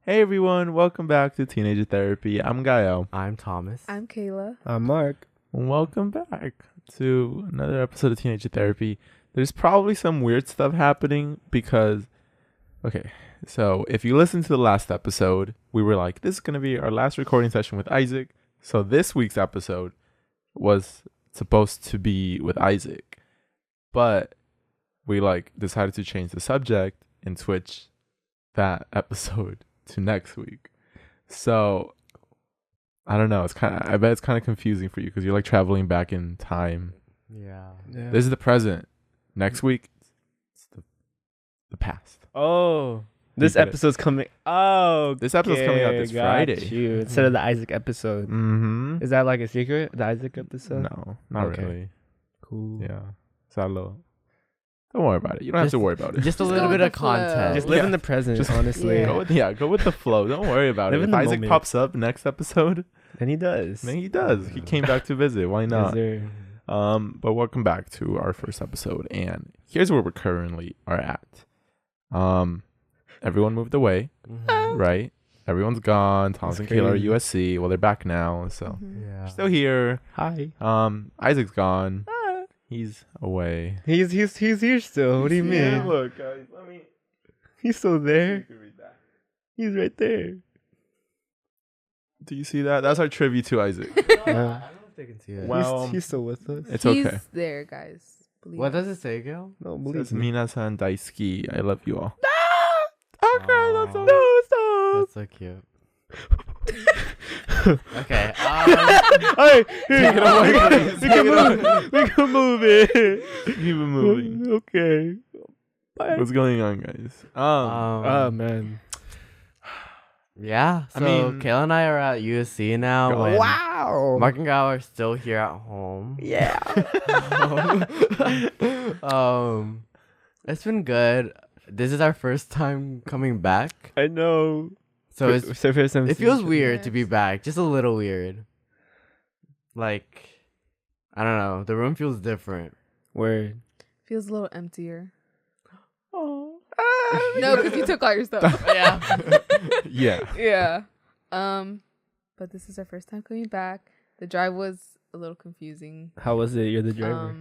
Hey everyone, welcome back to Teenager Therapy. I'm Gael. I'm Thomas. I'm Kayla. I'm Mark. Welcome back to another episode of Teenager Therapy. There's probably some weird stuff happening because, okay, so if you listen to the last episode, we were like, this is going to be our last recording session with Isaac. So this week's episode was supposed to be with Isaac, but we decided to change the subject and switch that episode to next week. So I don't know, I bet it's kind of confusing for you because you're traveling back in time. Yeah. This is the present. Next week it's the past. Oh, this episode's coming. Oh, this episode's coming out this Friday. You. Instead of the Isaac episode. Mm-hmm. Is that like a secret? The Isaac episode? No, not Okay. really. Cool. Yeah. So don't worry about it. You don't have to worry about it. Just a Just little go bit with of the flow. content. Just live Yeah. in the present, Just- honestly. Yeah. Go with the flow. Don't worry about Live it. in If the Isaac moment. pops up next episode, And he does. then he does. He came back to visit. Why not? Yes, sir. But welcome back to our first episode, and here's where we currently are at. Everyone moved away, Mhm. right? Everyone's gone. Thomas and That's Kayla are crazy. U.S.A. Well, they're back now, so Yeah. still here. Hi. Isaac's gone. He's away. He's here still. What do you Yeah, mean? look, guys. Let me. He's still there. can read that. He's right there. Do you see that? That's our tribute to Isaac. Yeah. I don't know if they can see it. Well, he's still with us. It's He's okay. there, guys. Believe What does us. it say, Gil? No, It believe says me. Minasan Daisuki. I love you all. Okay, that's so stop. That's so cute. Okay. Hey, Take it away, please. we can move. We can move it. Keep it moving. Okay. What's going on, guys? Oh man. Yeah. I So mean- Kayla and I are at U.S.A. now. Go when Wow. Mark and Gal are still here at home. Yeah. It's been good. This is our first time coming back, I know. so it's the first time it seeing feels each weird to be Yes. back, just a little weird. Like, I don't know, the room feels different. other. Word. Feels a little emptier. Oh. No, because you took all your stuff. Yeah. Yeah. Yeah. But this is our first time coming back. The drive was a little confusing. How was it? You're the driver.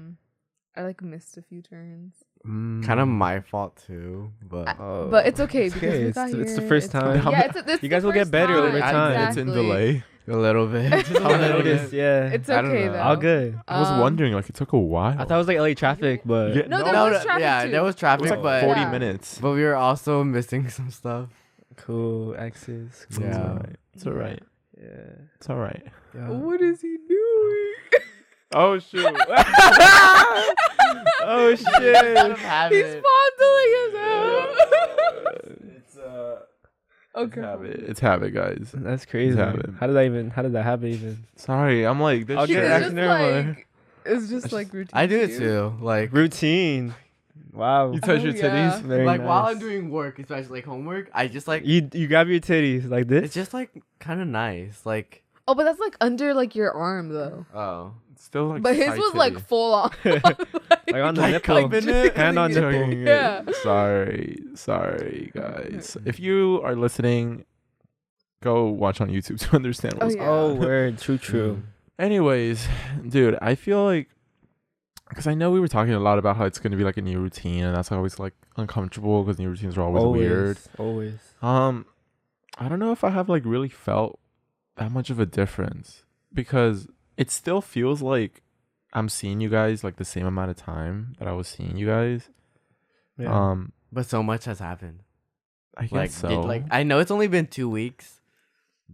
I missed a few turns. Kind of my fault too, but Oh. But it's okay It's because okay. we It's got the- here. it's the first time. fine. Yeah, it's You the guys will get first better time. over time. It's in Exactly. delay. a little bit. Just a I'll little notice. bit. Yeah. It's I don't okay know. though. All good. I was wondering, it took a while. I thought it was like LA traffic, but Yeah, No, there No, was no, traffic yeah, too. there was it traffic, was like but 40 Yeah. minutes. but we were also missing some stuff. cool. Exes. Cool. Yeah. It's all right. It's all right. Yeah. It's all right. Yeah. What is he doing? Oh, shoot. Oh shit. He's fondling his hair. It's Okay. It's habit, guys. That's crazy. happen. How did that happen even? Sorry, I'm like this. I'll shit. get It's it. just Never mind. like it's just like routine. I do to it you. too. Like, Routine. Wow. You touch Oh, your yeah. titties. Very like while nice. I'm doing work, especially like homework, I just like You grab your titties like this? it's just like kind of nice. Like, Oh, but that's like under like your arm though. oh, It's still like. But his side was like titty. full on. like on the Like nipple. cupping it? Hand on nipple. Chugging it. Yeah. Sorry, guys. If you are listening, go watch on YouTube to understand what's. Oh, yeah. Oh, word. True. Anyways, dude, I feel like because I know we were talking a lot about how it's gonna be like a new routine, and that's always like uncomfortable because new routines are always weird. Always. I don't know if I have like really felt that much of a difference because it still feels like I'm seeing you guys like the same amount of time that I was seeing you guys. Yeah. but so much has happened. I guess Like, so. like I know it's only been 2 weeks,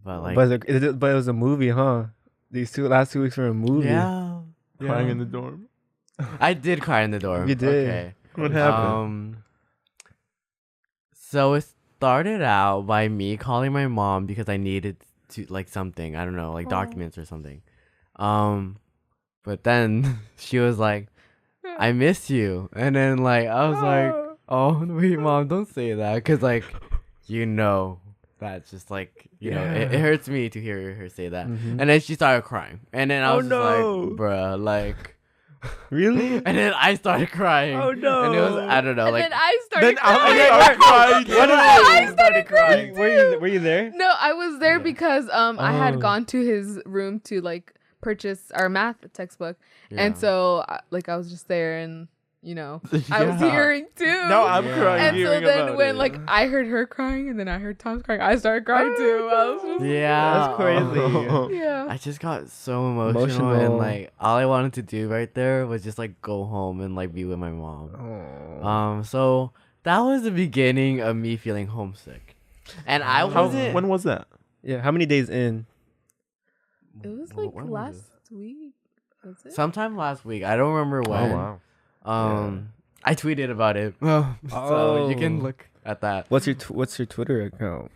but like, but it was a movie, huh? These last 2 weeks were a movie. yeah, crying yeah. in the dorm. I did cry in the dorm. You did. Okay. What happened? So it started out by me calling my mom because I needed to like something. I don't know, like Aw. documents or something. But then she was like, "I miss you," and then like I was like, "Oh wait, mom, don't say that," because like, that's just like you know, it hurts me to hear her say that. Mhm. And then she started crying, and then I Oh, was just no. like, "Bruh, like." Really? And then I started crying. Oh, no. And it was, I don't know, And like then I started Then I crying. started crying. What No, I started crying. Were you there? No, I was there Yeah. because I Oh. had gone to his room to like purchase our math textbook, yeah. and so I was just there, and I was Yeah. hearing too. No, I'm Yeah. crying. and so hearing then about when it. like I heard her crying, and then I heard Tom's crying, I started crying too. I was just Yeah. That's crazy. yeah. I just got so emotional, and Emotional. like all I wanted to do right there was just like go home and like be with my mom. Oh. So that was the beginning of me feeling homesick, and I How, wasn't. when was that? Yeah. How many days in? It was When like was last it? week. Was it? Sometime last week. I don't remember when. I tweeted about it, so you can Oh. look at that. What's your Twitter account?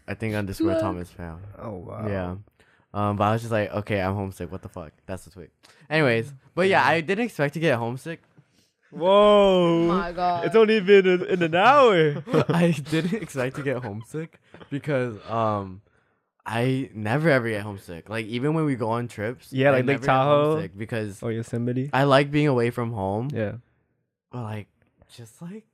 I think underscore Love. Thomas found. Oh wow. Yeah. But I was just like, okay, I'm homesick. What the fuck? That's the tweet. Anyways, but yeah, I didn't expect to get homesick. Whoa. Oh my god. It's only been in an hour. I didn't expect to get homesick because I never ever get homesick. Like even when we go on trips, Yeah, I like Lake never get Tahoe. homesick because Oh, Yosemite. I like being away from home. Yeah. But like just like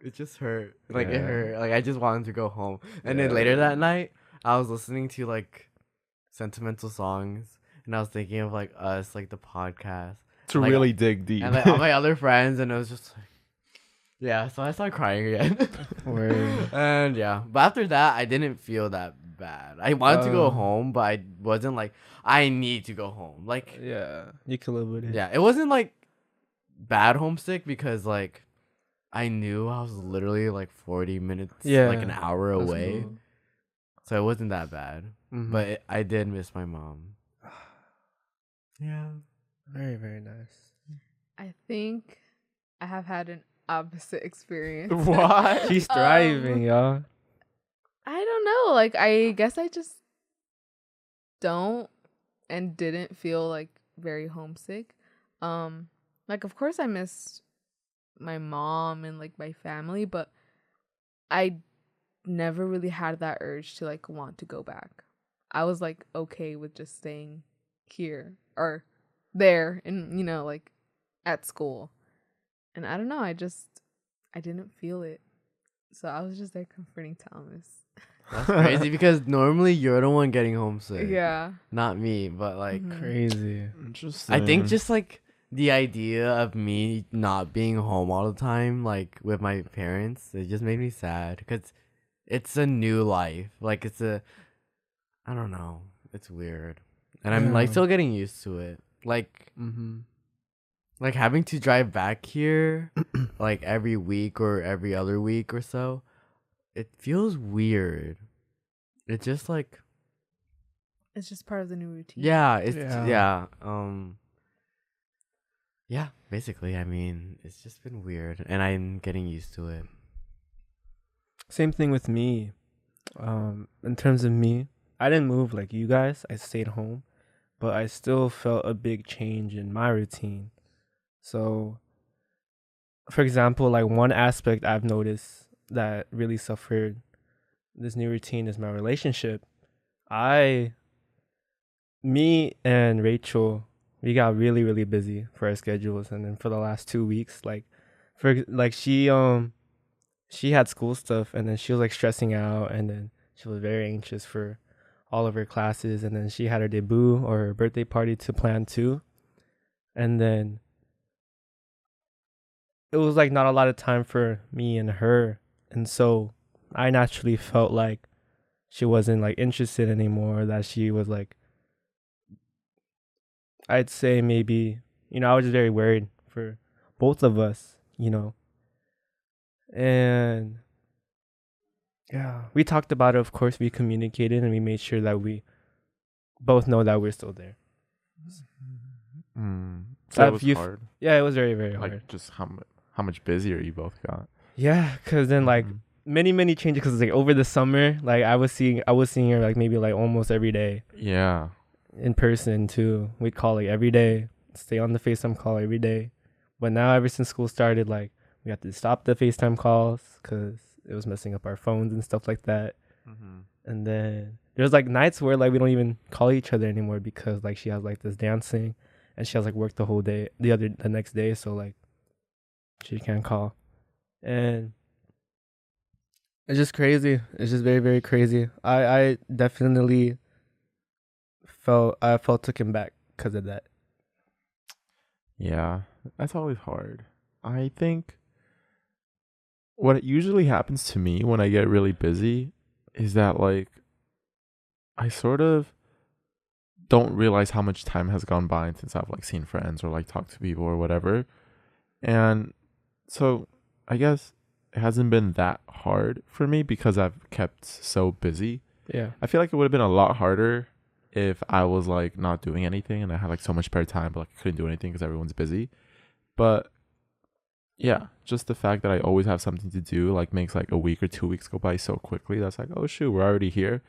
it just hurt. Like it Yeah. hurt. Like I just wanted to go home. And then Yeah. later that night, I was listening to like sentimental songs and I was thinking of like us, like the podcast. To Like, really dig deep. And like all my other friends, and it was just like yeah, so I started crying again. Word. And yeah. But after that I didn't feel that bad. I wanted to go Oh. home, but I wasn't like I need to go home. Like Yeah. You can live with it. yeah, it wasn't like bad homesick because like I knew I was literally like 40 minutes, Yeah, like an hour That's away. cool. So it wasn't that bad. Mhm. But I did miss my mom. Yeah. Very, very nice. I think I have had an opposite experience. What? She's thriving, y'all. I don't know. Like, I guess I just don't and didn't feel like very homesick. Like, of course, I miss my mom and like my family, but I never really had that urge to like want to go back. I was like okay with just staying here or there and like at school. And I don't know, I didn't feel it. So I was just there comforting Thomas. That's crazy because normally you're the one getting homesick. Yeah. Not me, but like Mhm. Crazy. Interesting. I think just like the idea of me not being home all the time, like with my parents, it just made me sad because it's a new life. Like I don't know, it's weird, and I'm like Yeah. still getting used to it. Like like having to drive back here, like every week or every other week or so, it feels weird. It just like It's just part of the new routine. yeah, it's Yeah. yeah, basically. I mean, it's just been weird, and I'm getting used to it. Same thing with me. In terms of me, I didn't move like you guys. I stayed home, but I still felt a big change in my routine. So, for example, like one aspect I've noticed that really suffered this new routine is my relationship. Me and Rachel, we got really, really busy for our schedules, and then for the last 2 weeks, she had school stuff, and then she was like stressing out, and then she was very anxious for all of her classes, and then she had her debut or her birthday party to plan too, and then it was like not a lot of time for me and her, and so I naturally felt like she wasn't like interested anymore, that she was like, I'd say maybe, I was just very worried for both of us, and yeah, we talked about it. Of course, we communicated and we made sure that we both know that we're still there. So Have it was you hard. Yeah, it was very, very hard. Like just how much busier you both got. Yeah, because then like Mhm. many changes. Because like over the summer, like I was seeing her like maybe like almost every day Yeah. in person too. We'd call like every day, stay on the FaceTime call every day. But now ever since school started, like we have to stop the FaceTime calls because it was messing up our phones and stuff like that. And then there's like nights where like we don't even call each other anymore because like she has like this dancing, and she has like work the whole day, the next day, so like she can't call, and it's just crazy. It's just very, very crazy. I definitely felt taken back because of that. Yeah, that's always hard. I think what usually happens to me when I get really busy is that like I sort of don't realize how much time has gone by since I've like seen friends or like talked to people or whatever. And so I guess it hasn't been that hard for me because I've kept so busy. Yeah. I feel like it would have been a lot harder if I was like not doing anything and I had like so much spare time, but like I couldn't do anything because everyone's busy. But yeah, just the fact that I always have something to do like makes like a week or 2 weeks go by so quickly. That's like, oh shoot, we're already here.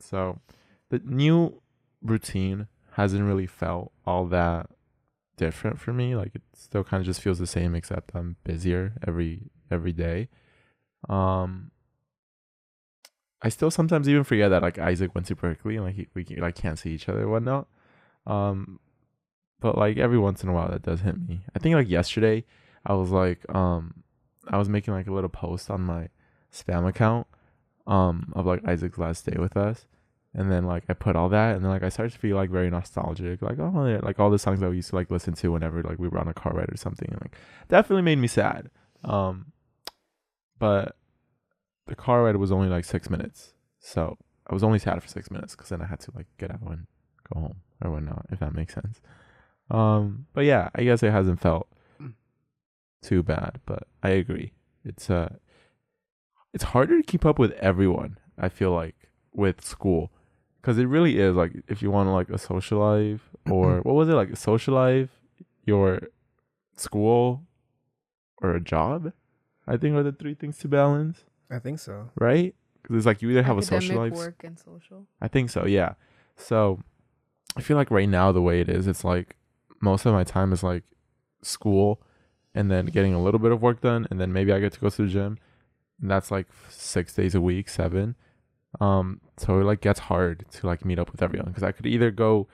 So the new routine hasn't really felt all that different for me. Like it still kind of just feels the same, except I'm busier every day. I still sometimes even forget that like Isaac went to Berkeley and like we like can't see each other and whatnot. But like every once in a while that does hit me. I think like yesterday I was like I was making like a little post on my spam account of like Isaac's last day with us. And then like I put all that and then like I started to feel like very nostalgic. Like, oh yeah, like all the songs that we used to like listen to whenever like we were on a car ride or something, and like definitely made me sad. But the car ride was only like 6 minutes. So I was only sad for 6 minutes because then I had to like get out and go home or whatnot, if that makes sense. But yeah, I guess it hasn't felt too bad, but I agree. It's harder to keep up with everyone, I feel like, with school. Because it really is like if you want like a social life or what was it, like a social life, your school, or a job, I think are the three things to balance. I think so. Right? Because it's like you either have a social life. Work, and social. I think so, yeah. So I feel like right now the way it is, it's like most of my time is like school and then getting a little bit of work done and then maybe I get to go to the gym. And that's like 6 days a week, 7. So it like gets hard to like meet up with everyone because I could either go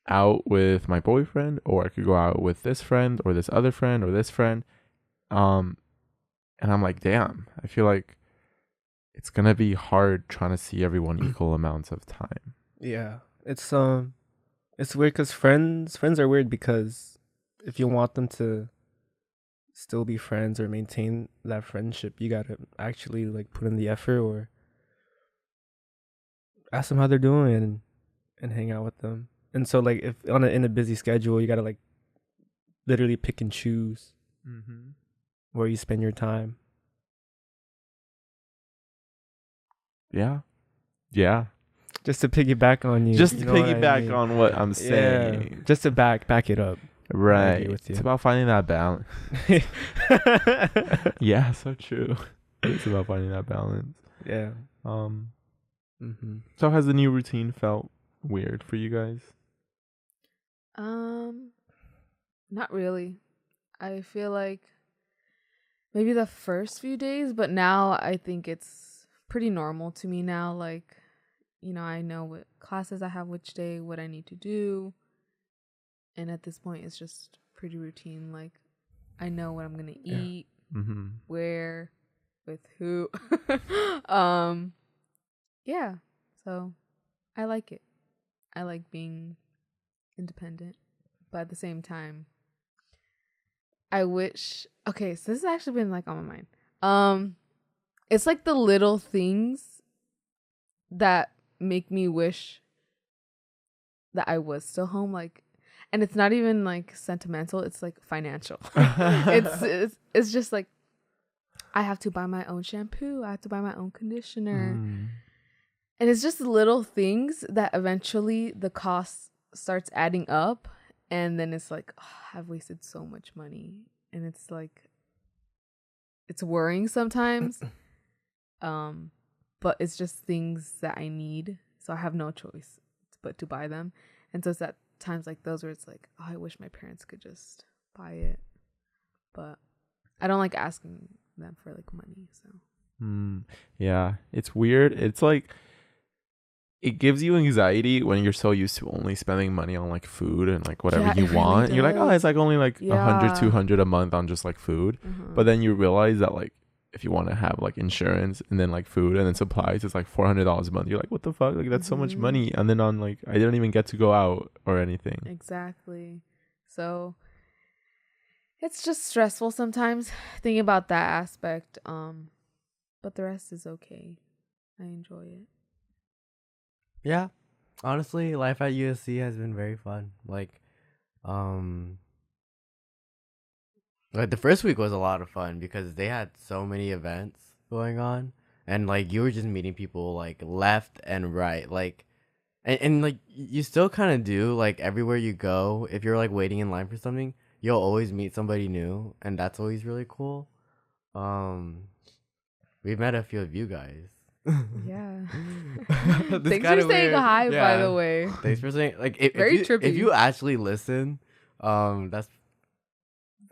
out with my boyfriend or I could go out with this friend or this other friend or this friend. And I'm like, damn, I feel like it's gonna be hard trying to see everyone equal amounts of time. Yeah, it's weird because friends are weird because if you want them to still be friends or maintain that friendship, you gotta actually like put in the effort or ask them how they're doing and hang out with them. And so like if in a busy schedule, you gotta like literally pick and choose where you spend your time. Yeah. Yeah. Just to piggyback on you. Just you to know what I piggyback mean? on what I'm saying. Yeah, just to back it up. Right. With you. It's about finding that balance. Yeah, so true. It's about finding that balance. Yeah. So has the new routine felt weird for you guys? Not really. I feel like maybe the first few days, but now I think it's pretty normal to me now. Like, you know, I know what classes I have which day, what I need to do. And at this point, it's just pretty routine. Like, I know what I'm going to eat, where, with who. Yeah. So I like it. I like being independent. But at the same time, I wish, okay, so this has actually been like on my mind. It's like the little things that make me wish that I was still home. Like, and it's not even like sentimental, it's like financial. It's just like I have to buy my own shampoo, I have to buy my own conditioner. And it's just little things that eventually the cost starts adding up. And then it's like, oh, I've wasted so much money. And it's like, it's worrying sometimes. But it's just things that I need. So I have no choice but to buy them. And so it's at times like those where it's like, oh, I wish my parents could just buy it. But I don't like asking them for like money. So yeah, it's weird. It's like it gives you anxiety when you're so used to only spending money on like food and like whatever Yeah, you it really want. And you're like, oh, it's does. like only like Yeah. 100, 200 a month on just like food. But then you realize that like if you want to have like insurance and then like food and then supplies, it's like $400 a month. You're like, what the fuck? Like that's so much Mhm. money. And then on like I didn't even get to go out or anything. Exactly. So it's just stressful sometimes thinking about that aspect. But the rest is okay. I enjoy it. Yeah. Honestly, life at U.S.A has been very fun. Um, like the first week was a lot of fun because they had so many events going on, and like you were just meeting people like left and right, like, and like you still kind of do like everywhere you go. If you're like waiting in line for something, you'll always meet somebody new, and that's always really cool. Um, we've met a few of you guys. Yeah. This Thanks kinda for saying weird. hi, by Yeah. the way. Thanks for saying like if Very you if trippy. you actually listen, that's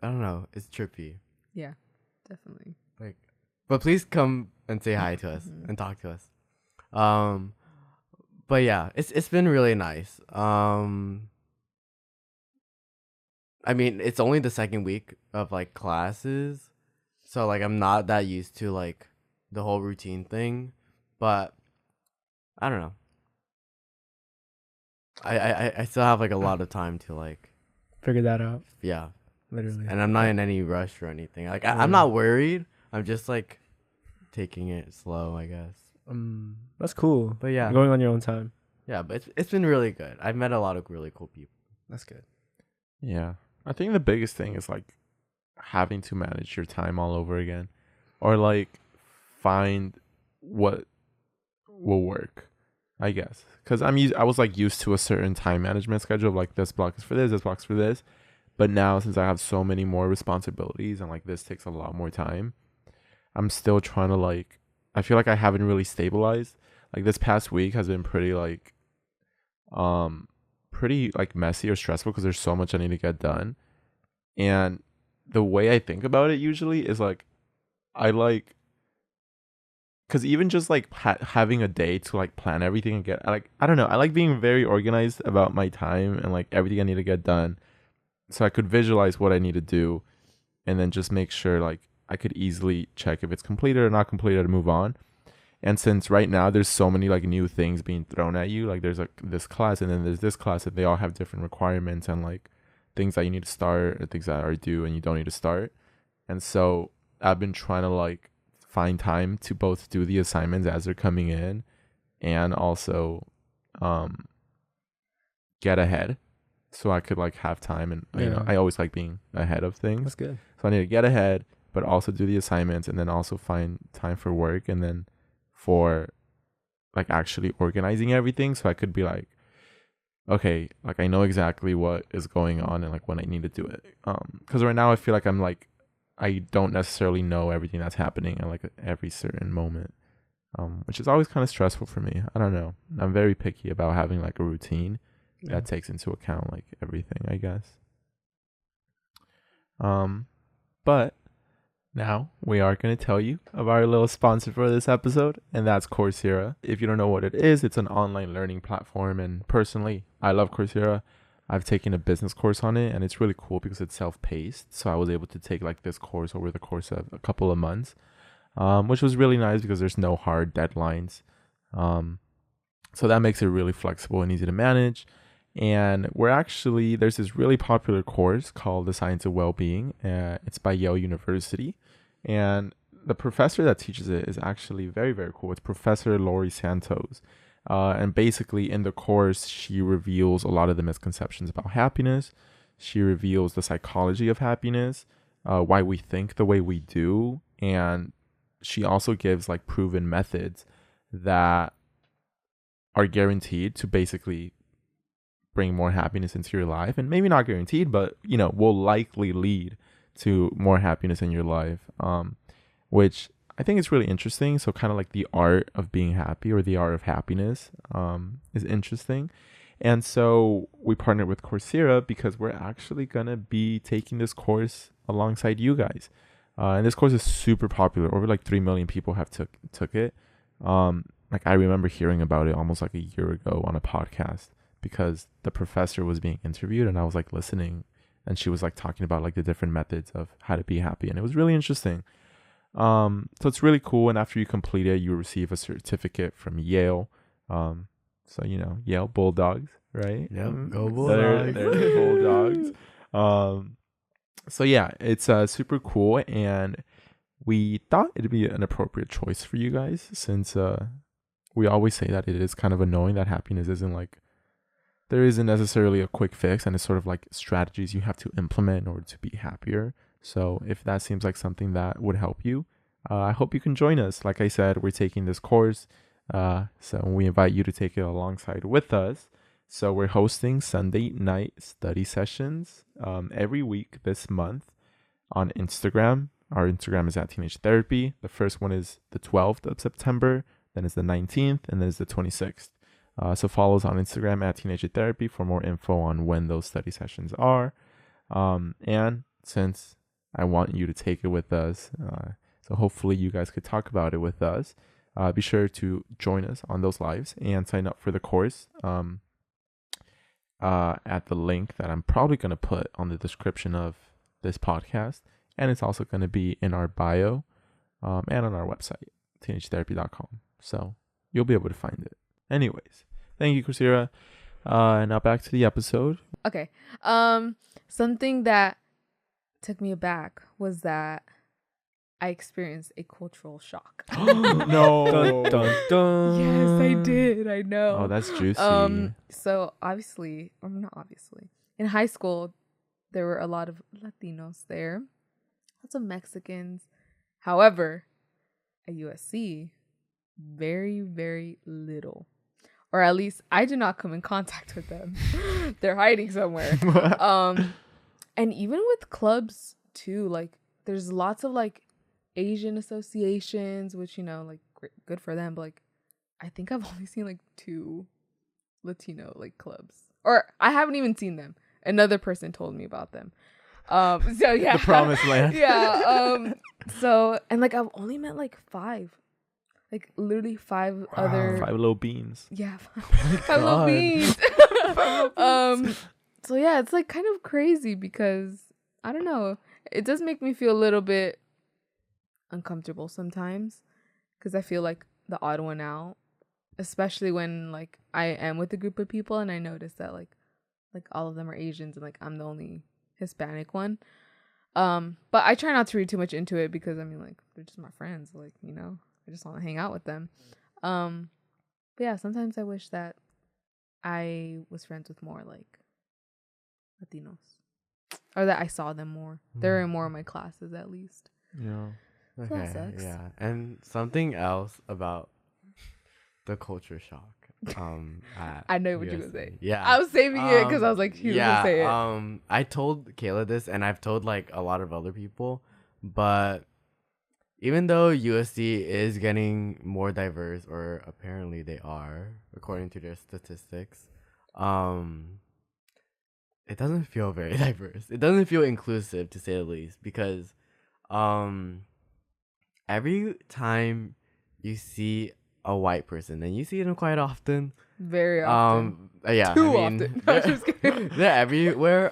I don't know, it's trippy. Yeah, definitely. Like, but please come and say hi to us Mhm. and talk to us. But yeah, it's been really nice. I mean, it's only the second week of like classes, so like I'm not that used to like the whole routine thing, but I don't know. I still have like a lot of time to like Figure that out. yeah, Literally. and I'm not in any rush or anything. Like Yeah. I'm not worried. I'm just like taking it slow, I guess. That's cool. But yeah, Going on your own time. yeah. But it's been really good. I've met a lot of really cool people. That's good. Yeah. I think the biggest thing is like having to manage your time all over again or like find what will work, I guess. Cuz I was like used to a certain time management schedule of like this block is for this block's for this. But now since I have so many more responsibilities and like this takes a lot more time, I'm still trying to like I feel like I haven't really stabilized. Like this past week has been pretty like messy or stressful because there's so much I need to get done. And the way I think about it usually is like I like because even just like having a day to like plan everything and get like I don't know, I like being very organized about my time and like everything I need to get done so I could visualize what I need to do and then just make sure like I could easily check if it's completed or not completed and move on. And since right now there's so many like new things being thrown at you, like there's like this class and then there's this class and they all have different requirements and like things that you need to start or things that are due and you don't need to start. And so I've been trying to like find time to both do the assignments as they're coming in and also get ahead so I could like have time and you know Yeah. I always like being ahead of things. That's good. So I need to get ahead but also do the assignments and then also find time for work and then for like actually organizing everything so I could be like okay, like I know exactly what is going on and like when I need to do it. Because right now I feel like I'm like I don't necessarily know everything that's happening at like every certain moment, which is always kind of stressful for me. I don't know. I'm very picky about having like a routine Yeah. that takes into account like everything, I guess. But now we are going to tell you of our little sponsor for this episode, and that's Coursera. If you don't know what it is, it's an online learning platform, and personally, I love Coursera. I've taken a business course on it, and it's really cool because it's self-paced. So I was able to take like this course over the course of a couple of months, which was really nice because there's no hard deadlines. So that makes it really flexible and easy to manage. And there's this really popular course called The Science of Wellbeing. It's by Yale University. And the professor that teaches it is actually very, very cool. It's Professor Laurie Santos. And basically in the course, she reveals a lot of the misconceptions about happiness. She reveals the psychology of happiness, why we think the way we do. And she also gives like proven methods that are guaranteed to basically bring more happiness into your life. And maybe not guaranteed, but, you know, will likely lead to more happiness in your life, which I think is really interesting. So kind of like the art of being happy or the art of happiness is interesting. And so we partnered with Coursera because we're actually going to be taking this course alongside you guys. And this course is super popular. Over like 3 million people have took it. like I remember hearing about it almost like a year ago on a podcast because the professor was being interviewed and I was like listening, and she was like talking about like the different methods of how to be happy, and it was really interesting. So it's really cool, and after you complete it, you receive a certificate from Yale. So Yale Bulldogs, right? Yep, go They're Bulldogs. the Bulldogs. So yeah, it's super cool, and we thought it'd be an appropriate choice for you guys since we always say that it is kind of annoying that happiness isn't like, there isn't necessarily a quick fix, and it's sort of like strategies you have to implement in order to be happier. So if that seems like something that would help you, I hope you can join us. Like I said, we're taking this course, so we invite you to take it alongside with us. So we're hosting Sunday night study sessions every week this month on Instagram. Our Instagram is at Teenage Therapy. The first one is the 12th of September, then it's the 19th, and then it's the 26th. So follow us on Instagram at Teenage Therapy for more info on when those study sessions are. And since I want you to take it with us, so hopefully you guys could talk about it with us, be sure to join us on those lives and sign up for the course at the link that I'm probably going to put on the description of this podcast. And it's also going to be in our bio and on our website, teenagetherapy.com. So you'll be able to find it. Anyways, thank you, Coursera. Now back to the episode. Okay. Something that took me aback was that I experienced a cultural shock. No. Dun, dun, dun. Yes, I did. I know. Oh, that's juicy. So obviously, or not obviously, in high school, there were a lot of Latinos there, lots of Mexicans. However, at U.S.A, very, very little. Or at least I do not come in contact with them. They're hiding somewhere. And even with clubs too, like there's lots of like Asian associations, which like good for them. But like, I think I've only seen like 2 Latino like clubs, or I haven't even seen them. Another person told me about them. So yeah, The promised land. Yeah. So and like I've only met like 5. Like literally 5 other 5 little beans. Yeah, 5 little beans. So yeah, it's like kind of crazy because I don't know. It does make me feel a little bit uncomfortable sometimes because I feel like the odd one out, especially when like I am with a group of people and I notice that like all of them are Asians and like I'm the only Hispanic one. But I try not to read too much into it because I mean like they're just my friends, like I just want to hang out with them. But yeah, sometimes I wish that I was friends with more like Latinos, or that I saw them more. They're in more of my classes at least. Yeah. So that sucks. Yeah. And something else about the culture shock. I know what you're gonna say. Yeah. I was saving it because I was like, she was gonna say it. I told Kayla this, and I've told like a lot of other people, but even though U.S.A is getting more diverse, or apparently they are, according to their statistics, it doesn't feel very diverse. It doesn't feel inclusive, to say the least, because every time you see a white person, and you see them quite often. Very often. Yeah. Too often. No, just kidding. They're everywhere.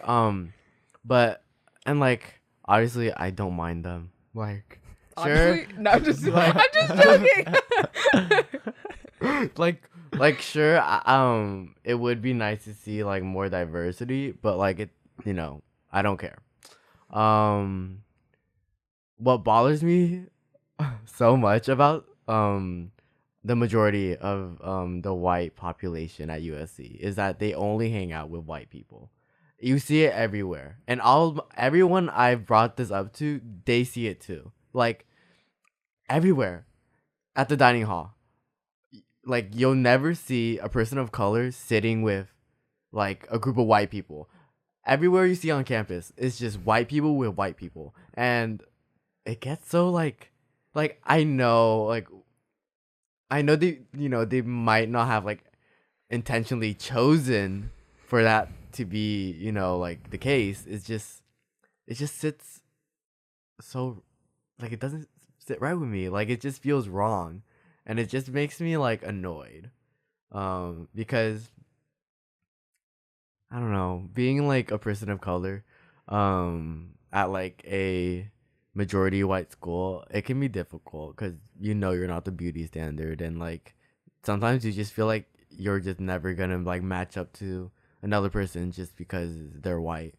But and like obviously I don't mind them. Like Honestly, sure. no, I'm just joking. like sure. It would be nice to see like more diversity, but like it, I don't care. What bothers me so much about the majority of the white population at U.S.A is that they only hang out with white people. You see it everywhere, and everyone I've brought this up to, they see it too. Like everywhere, at the dining hall, like you'll never see a person of color sitting with like a group of white people. Everywhere you see on campus, it's just white people with white people, and it gets so like I know they they might not have like intentionally chosen for that to be like the case. It just sits so like it doesn't sit right with me. Like it just feels wrong, and it just makes me like annoyed. Because I don't know, being like a person of color, at like a majority white school, it can be difficult because you're not the beauty standard, and like sometimes you just feel like you're just never gonna like match up to another person just because they're white.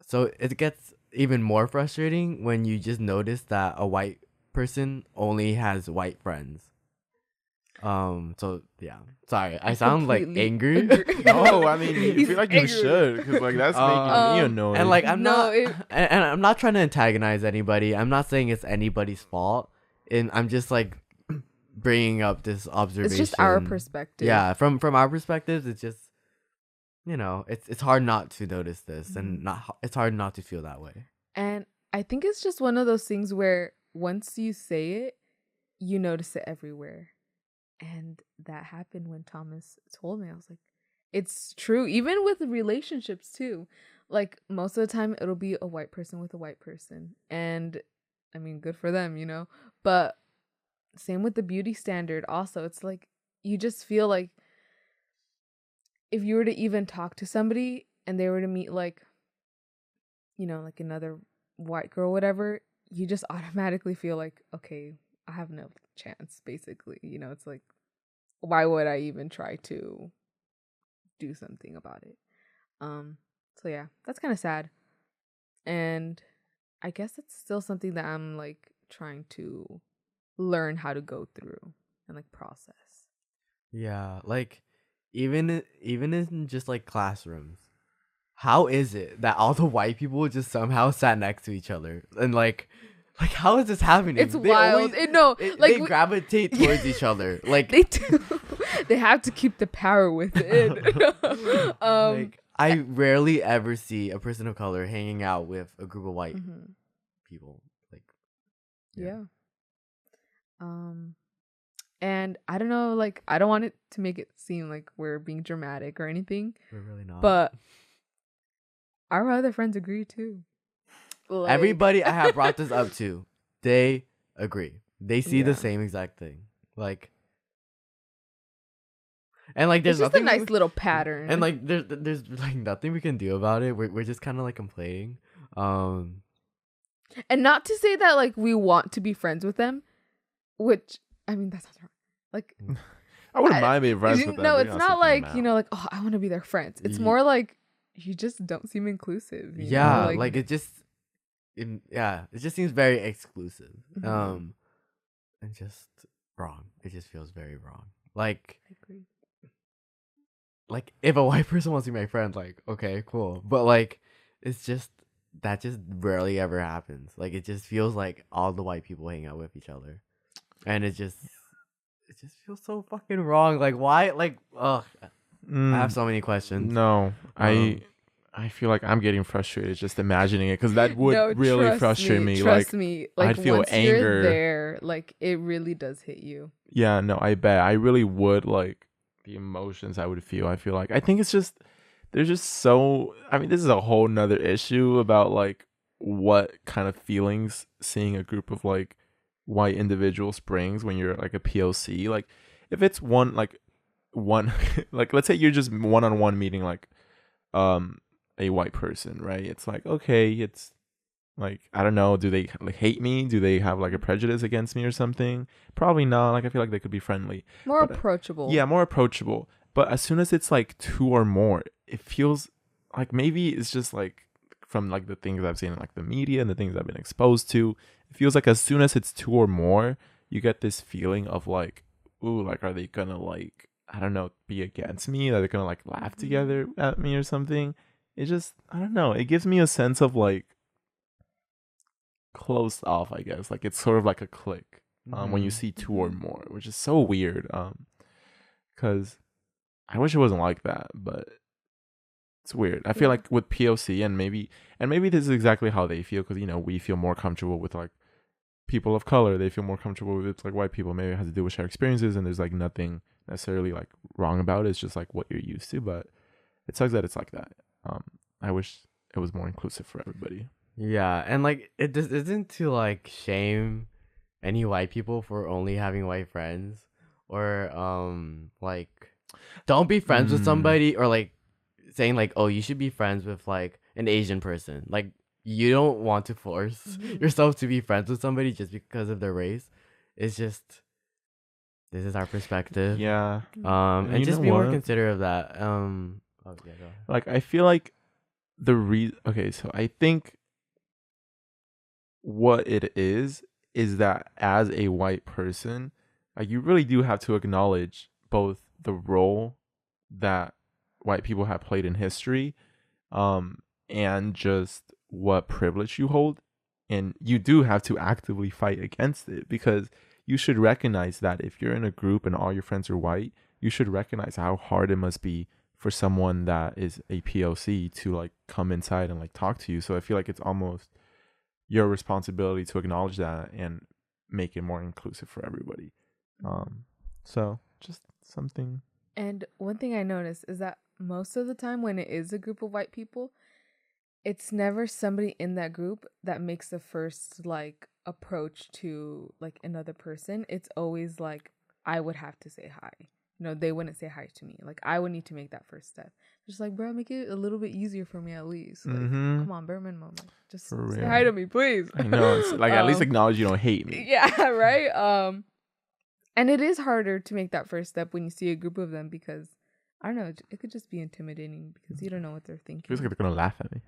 So it gets even more frustrating when you just notice that a white person only has white friends. So yeah, sorry, I sound like completely angry. agree. No, I mean, you He's feel like you angry. should, because like that's making me annoyed. And like I'm No, not, it- and I'm not trying to antagonize anybody. I'm not saying it's anybody's fault, and I'm just like bringing up this observation. It's just our perspective. Yeah, from our perspectives, it's just it's hard not to notice this, and it's hard not to feel that way. And I think it's just one of those things where once you say it, you notice it everywhere. And that happened when Thomas told me. I was like, it's true. Even with relationships too. Like most of the time it'll be a white person with a white person. And I mean, good for them, But same with the beauty standard also. It's like you just feel like if you were to even talk to somebody and they were to meet like like another white girl, whatever, you just automatically feel like, okay, I have no chance, basically. It's like, why would I even try to do something about it? So yeah, that's kind of sad. And I guess it's still something that I'm like trying to learn how to go through and like process. Yeah, like even in just like classrooms, how is it that all the white people just somehow sat next to each other and like how is this happening? It's wild. They gravitate towards each other. Like they do. They have to keep the power within. like I rarely ever see a person of color hanging out with a group of white people. Like yeah. And I don't know, like I don't want it to make it seem like we're being dramatic or anything. We're really not. But our other friends agree too. Like, everybody I have brought this up to, they agree. They see Yeah. the same exact thing. Like, and like there's it's just a nothing nice little pattern. and like there's like nothing we can do about it. We're just kind of like complaining. And not to say that like we want to be friends with them, which I mean that sounds wrong. Like I wouldn't mind being friends with them. No, We're it's not not seeking like them out. like, oh, I want to be their friends. It's more like you just don't seem inclusive. you yeah, know? like it just seems very exclusive. Mhm. And just wrong. It just feels very wrong. Like I agree. like if a white person wants to be my friend, like okay, cool. But like it's just that just rarely ever happens. Like it just feels like all the white people hang out with each other, and it just feels so fucking wrong. Like why? Like ugh. I have so many questions. No, I feel like I'm getting frustrated just imagining it because that would No, really trust frustrate me. Trust Like, me. Like I'd feel once anger. you're there, like it really does hit you. yeah, no, I bet I really would like the emotions I would feel. I feel like I think it's just there's just so. I mean, this is a whole nother issue about like what kind of feelings seeing a group of like white individuals brings when you're like a POC. Like, if it's one like like let's say you're just one-on-one meeting like a white person, right? It's like, okay, it's like, I don't know, do they like hate me? Do they have like a prejudice against me or something? Probably not. Like I feel like they could be friendly. More But, approachable. Yeah, more approachable. But as soon as it's like two or more, it feels like maybe it's just like from like the things I've seen in like the media and the things I've been exposed to, it feels like as soon as it's two or more, you get this feeling of like, ooh, like are they gonna like, I don't know, be against me? Are they gonna like laugh together at me or something? It just, I don't know. It gives me a sense of like closed off, I guess. Like it's sort of like a click when you see two or more, which is so weird. Because I wish it wasn't like that, but it's weird. I feel like with POC and maybe this is exactly how they feel because we feel more comfortable with like people of color. They feel more comfortable with like white people. Maybe it has to do with shared experiences, and there's like nothing necessarily like wrong about it. It's just like what you're used to, but it sucks that it's like that. I wish it was more inclusive for everybody. Yeah, and like it just isn't to like shame any white people for only having white friends, or like don't be friends with somebody, or like saying like, oh, you should be friends with like an Asian person. Like you don't want to force yourself to be friends with somebody just because of their race. It's just, this is our perspective. Yeah. And you just know be more what? considerate of that. Oh yeah, go ahead. Like I feel like okay, so I think what it is that as a white person, like you really do have to acknowledge both the role that white people have played in history, and just what privilege you hold, and you do have to actively fight against it, because you should recognize that if you're in a group and all your friends are white, you should recognize how hard it must be for someone that is a POC to like come inside and like talk to you. So I feel like it's almost your responsibility to acknowledge that and make it more inclusive for everybody. So just something. And one thing I noticed is that most of the time when it is a group of white people, it's never somebody in that group that makes the first like approach to like another person. It's always like I would have to say hi. They wouldn't say hi to me. Like I would need to make that first step. Just like, bro, make it a little bit easier for me at least. Like, come on, bare minimum. Like, just say hi to me, please. I know. It's like at least acknowledge you don't hate me. Yeah, right. And it is harder to make that first step when you see a group of them, because I don't know, it could just be intimidating because you don't know what they're thinking. Feels like they're gonna laugh at me.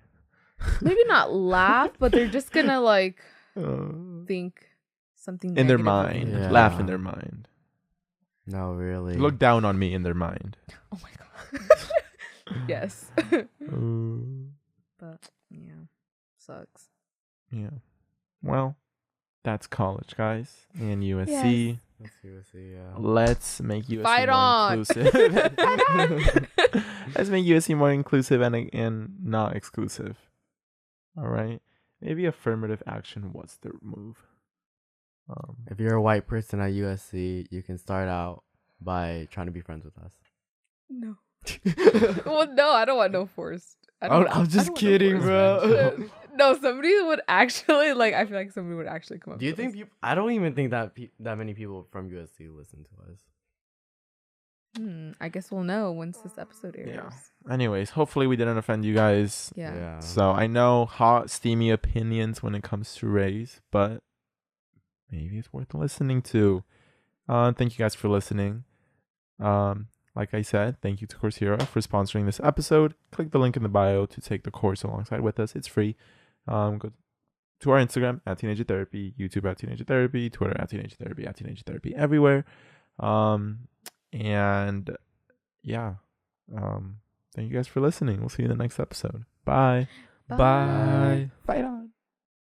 Maybe not laugh, but they're just gonna like think something in their negative of mind. you. Yeah. Laugh in their mind. No, really. Look down on me in their mind. Oh my god. Yes. But yeah, sucks. Yeah. Well, that's college, guys, and U.S.C. Let's see, yeah. Let's make U.S.C. Fight more on. inclusive. Let's make U.S.C. more inclusive and not exclusive. All right. Maybe affirmative action was the move. If you're a white person at USC, you can start out by trying to be friends with us. No. Well, no, I don't want no forced. I'm just kidding, bro. No, somebody would actually I feel like somebody would actually come up. Do you to think us. people? I don't even think that that many people from USC listen to us. I guess we'll know once this episode airs. Yeah. Anyways, hopefully we didn't offend you guys. Yeah. So I know hot, steamy opinions when it comes to race, but maybe it's worth listening to. Thank you guys for listening. Like I said, thank you to Coursera for sponsoring this episode. Click the link in the bio to take the course alongside with us. It's free. Go to our Instagram at Teenager Therapy, YouTube at Teenager Therapy, Twitter at Teenager Therapy, at Teenager Therapy, everywhere. And yeah. Thank you guys for listening. We'll see you in the next episode. Bye. Bye. Bye.